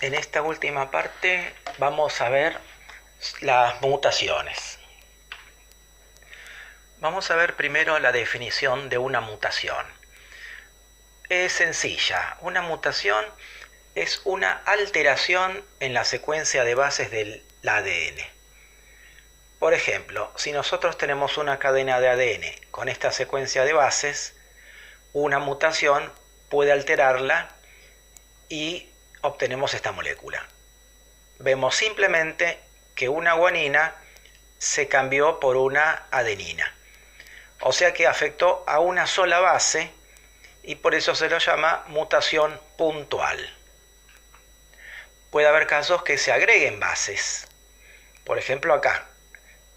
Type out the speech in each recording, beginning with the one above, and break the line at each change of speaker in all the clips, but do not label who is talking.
En esta última parte vamos a ver las mutaciones. Vamos a ver primero la definición de una mutación. Es sencilla. Una mutación es una alteración en la secuencia de bases del ADN. Por ejemplo, si nosotros tenemos una cadena de ADN con esta secuencia de bases, una mutación puede alterarla y obtenemos esta molécula. Vemos simplemente que una guanina se cambió por una adenina. O sea que afectó a una sola base y por eso se lo llama mutación puntual. Puede haber casos que se agreguen bases. Por ejemplo, acá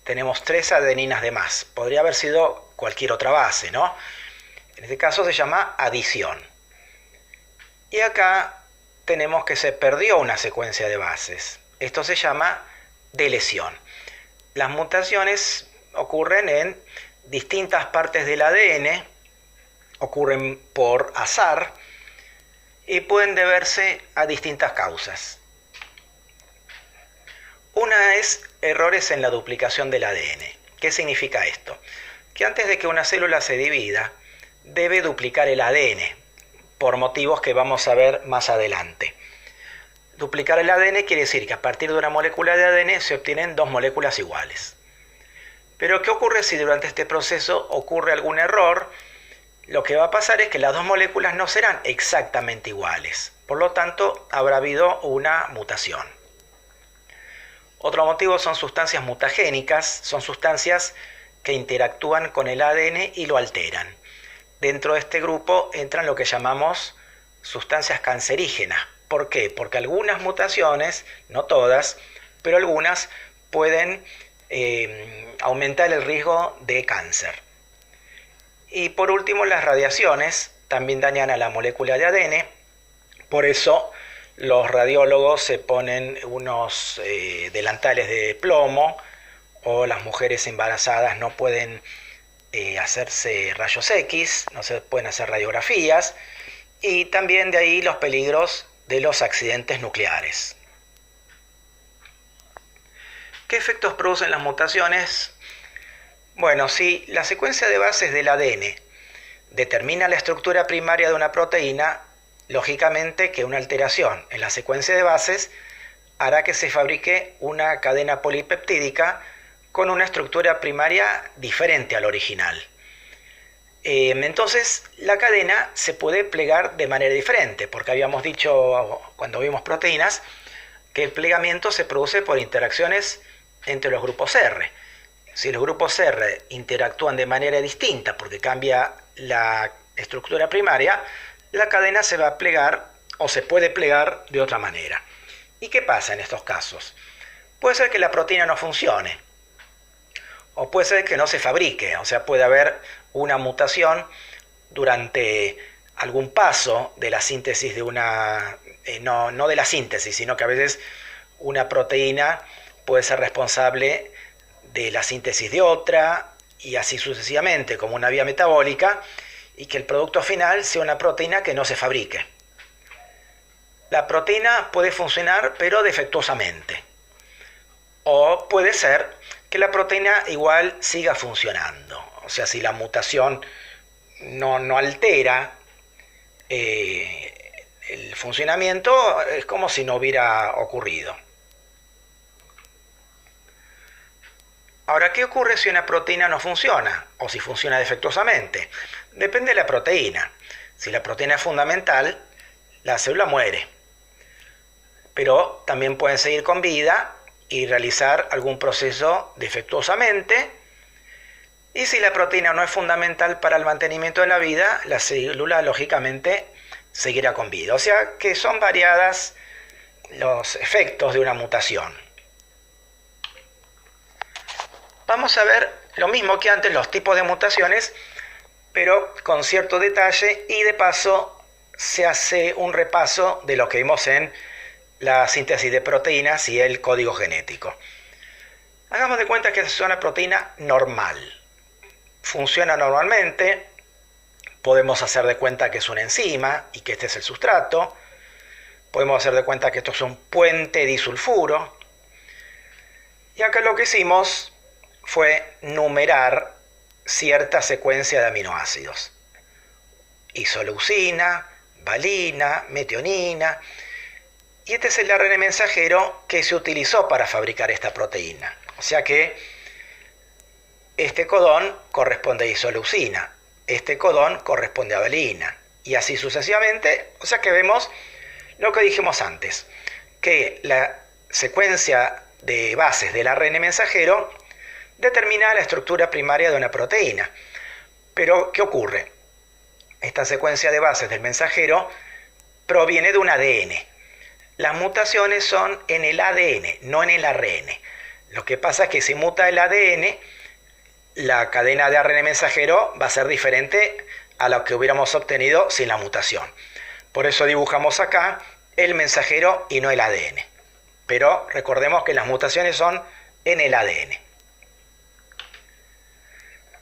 tenemos 3 adeninas de más. Podría haber sido cualquier otra base, ¿no? En este caso se llama adición. Y acá tenemos que se perdió una secuencia de bases. Esto se llama deleción. Las mutaciones ocurren en distintas partes del ADN, ocurren por azar y pueden deberse a distintas causas. Una es errores en la duplicación del ADN. ¿Qué significa esto? Que antes de que una célula se divida, debe duplicar el ADN, por motivos que vamos a ver más adelante. Duplicar el ADN quiere decir que a partir de una molécula de ADN se obtienen 2 moléculas iguales. Pero ¿qué ocurre si durante este proceso ocurre algún error? Lo que va a pasar es que las 2 moléculas no serán exactamente iguales. Por lo tanto, habrá habido una mutación. Otro motivo son sustancias mutagénicas, son sustancias que interactúan con el ADN y lo alteran. Dentro de este grupo entran lo que llamamos sustancias cancerígenas. ¿Por qué? Porque algunas mutaciones, no todas, pero algunas pueden aumentar el riesgo de cáncer. Y por último, las radiaciones también dañan a la molécula de ADN. Por eso los radiólogos se ponen unos delantales de plomo, o las mujeres embarazadas no pueden hacerse rayos X, no se pueden hacer radiografías, y también de ahí los peligros de los accidentes nucleares. ¿Qué efectos producen las mutaciones? Bueno, si la secuencia de bases del ADN determina la estructura primaria de una proteína, lógicamente que una alteración en la secuencia de bases hará que se fabrique una cadena polipeptídica con una estructura primaria diferente al original. Entonces la cadena se puede plegar de manera diferente, porque habíamos dicho cuando vimos proteínas que el plegamiento se produce por interacciones entre los grupos R. Si los grupos R interactúan de manera distinta porque cambia la estructura primaria, la cadena se va a plegar o se puede plegar de otra manera. ¿Y qué pasa en estos casos? Puede ser que la proteína no funcione, o puede ser que no se fabrique, o sea, puede haber una mutación durante algún paso de la síntesis de una, no de la síntesis, sino que a veces una proteína puede ser responsable de la síntesis de otra, y así sucesivamente, como una vía metabólica, y que el producto final sea una proteína que no se fabrique. La proteína puede funcionar, pero defectuosamente. O puede ser que la proteína igual siga funcionando. O sea, si la mutación no altera el funcionamiento, es como si no hubiera ocurrido. Ahora, ¿qué ocurre si una proteína no funciona o si funciona defectuosamente? Depende de la proteína. Si la proteína es fundamental, la célula muere. Pero también pueden seguir con vida y realizar algún proceso defectuosamente. Y si la proteína no es fundamental para el mantenimiento de la vida, la célula lógicamente seguirá con vida. O sea que son variadas los efectos de una mutación. Vamos a ver lo mismo que antes, los tipos de mutaciones, pero con cierto detalle, y de paso se hace un repaso de lo que vimos en la síntesis de proteínas y el código genético. Hagamos de cuenta que es una proteína normal. Funciona normalmente, podemos hacer de cuenta que es una enzima y que este es el sustrato. Podemos hacer de cuenta que esto es un puente disulfuro. Y acá lo que hicimos fue numerar cierta secuencia de aminoácidos. Isoleucina, valina, metionina. Y este es el ARN mensajero que se utilizó para fabricar esta proteína. O sea que este codón corresponde a isoleucina, este codón corresponde a valina, y así sucesivamente. O sea que vemos lo que dijimos antes, que la secuencia de bases del ARN mensajero determina la estructura primaria de una proteína. Pero, ¿qué ocurre? Esta secuencia de bases del mensajero proviene de un ADN. Las mutaciones son en el ADN, no en el ARN. Lo que pasa es que si muta el ADN, la cadena de ARN mensajero va a ser diferente a lo que hubiéramos obtenido sin la mutación. Por eso dibujamos acá el mensajero y no el ADN. Pero recordemos que las mutaciones son en el ADN.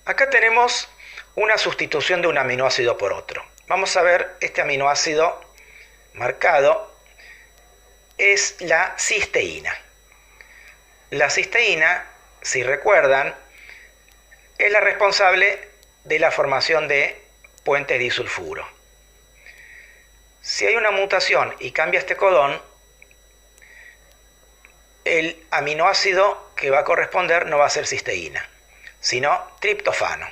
Acá tenemos una sustitución de un aminoácido por otro. Vamos a ver este aminoácido marcado. Es la cisteína. La cisteína, si recuerdan, es la responsable de la formación de puentes disulfuro. Si hay una mutación y cambia este codón, el aminoácido que va a corresponder no va a ser cisteína, sino triptofano.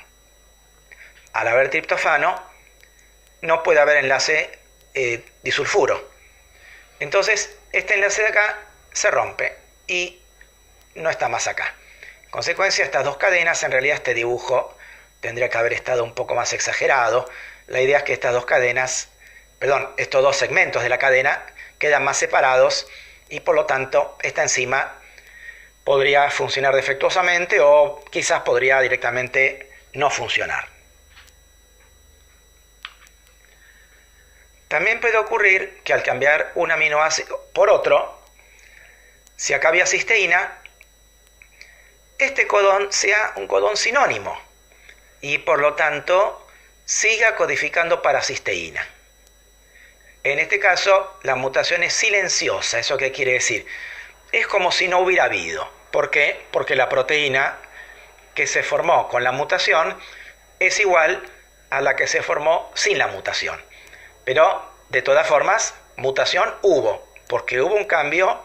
Al haber triptofano, no puede haber enlace disulfuro. Entonces, este enlace de acá se rompe y no está más acá. En consecuencia, estas dos cadenas, en realidad este dibujo tendría que haber estado un poco más exagerado. La idea es que estas dos cadenas, estos dos segmentos de la cadena quedan más separados y por lo tanto esta enzima podría funcionar defectuosamente o quizás podría directamente no funcionar. También puede ocurrir que al cambiar un aminoácido por otro, si acá había cisteína, este codón sea un codón sinónimo y por lo tanto siga codificando para cisteína. En este caso, la mutación es silenciosa. ¿Eso qué quiere decir? Es como si no hubiera habido. ¿Por qué? Porque la proteína que se formó con la mutación es igual a la que se formó sin la mutación. Pero, de todas formas, mutación hubo, porque hubo un cambio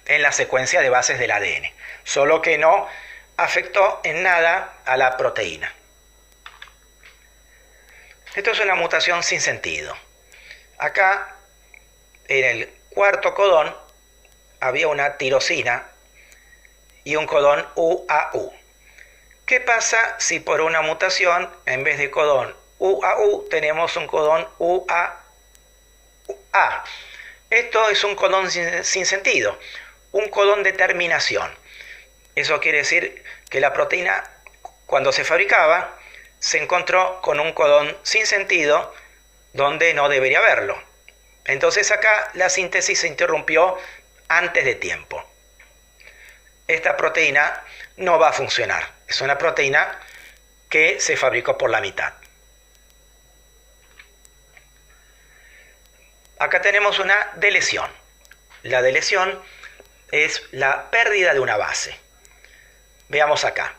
en la secuencia de bases del ADN, solo que no afectó en nada a la proteína. Esto es una mutación sin sentido. Acá, en el cuarto codón, había una tirosina y un codón UAU. ¿Qué pasa si por una mutación, en vez de codón UAU, tenemos un codón UAA? Esto es un codón sin sentido, un codón de terminación. Eso quiere decir que la proteína, cuando se fabricaba, se encontró con un codón sin sentido donde no debería haberlo. Entonces acá la síntesis se interrumpió antes de tiempo. Esta proteína no va a funcionar. Es una proteína que se fabricó por la mitad. Acá tenemos una delesión. La delesión es la pérdida de una base. Veamos acá.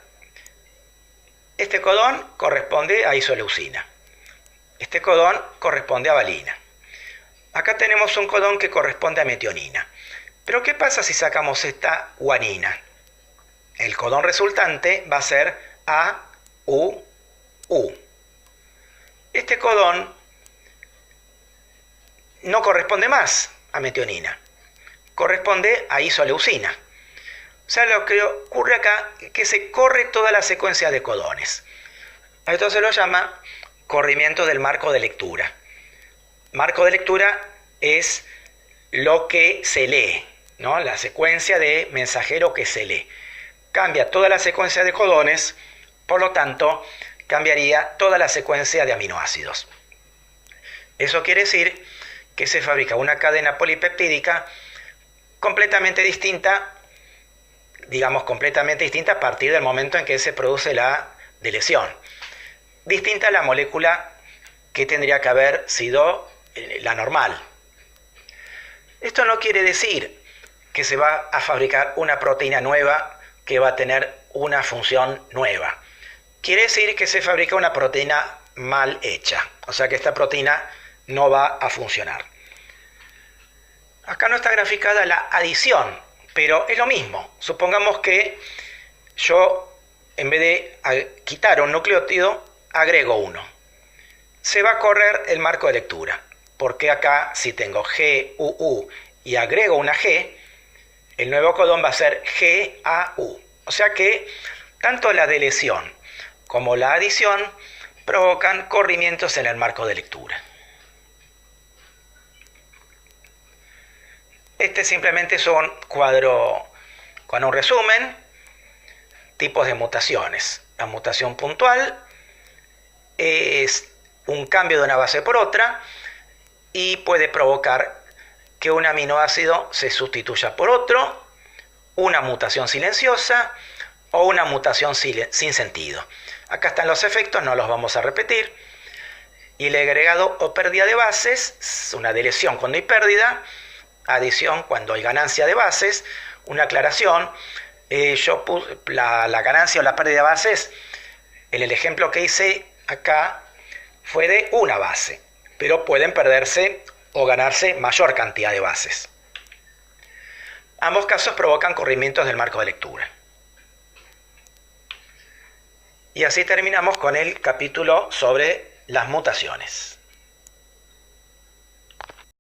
Este codón corresponde a isoleucina. Este codón corresponde a valina. Acá tenemos un codón que corresponde a metionina. Pero ¿qué pasa si sacamos esta guanina? El codón resultante va a ser AUU. Este codón no corresponde más a metionina, corresponde a isoleucina. O sea, lo que ocurre acá es que se corre toda la secuencia de codones. Esto se lo llama corrimiento del marco de lectura. Marco de lectura es lo que se lee, ¿no? La secuencia de mensajero que se lee. Cambia toda la secuencia de codones, por lo tanto, cambiaría toda la secuencia de aminoácidos. Eso quiere decir que se fabrica una cadena polipeptídica completamente distinta, a partir del momento en que se produce la delesión. Distinta a la molécula que tendría que haber sido la normal. Esto no quiere decir que se va a fabricar una proteína nueva que va a tener una función nueva. Quiere decir que se fabrica una proteína mal hecha, o sea que esta proteína no va a funcionar. Acá no está graficada la adición, pero es lo mismo. Supongamos que yo, en vez de quitar un nucleótido, agrego uno. Se va a correr el marco de lectura, porque acá si tengo GUU y agrego una G, el nuevo codón va a ser GAU. O sea que tanto la deleción como la adición provocan corrimientos en el marco de lectura. Este simplemente es un cuadro con un resumen, tipos de mutaciones. La mutación puntual es un cambio de una base por otra y puede provocar que un aminoácido se sustituya por otro, una mutación silenciosa o una mutación sin sentido. Acá están los efectos, no los vamos a repetir. Y el agregado o pérdida de bases es una deleción cuando hay pérdida, adición cuando hay ganancia de bases. Una aclaración, yo puse la ganancia o la pérdida de bases, en el ejemplo que hice acá fue de una base, pero pueden perderse o ganarse mayor cantidad de bases. Ambos casos provocan corrimientos del marco de lectura. Y así terminamos con el capítulo sobre las mutaciones.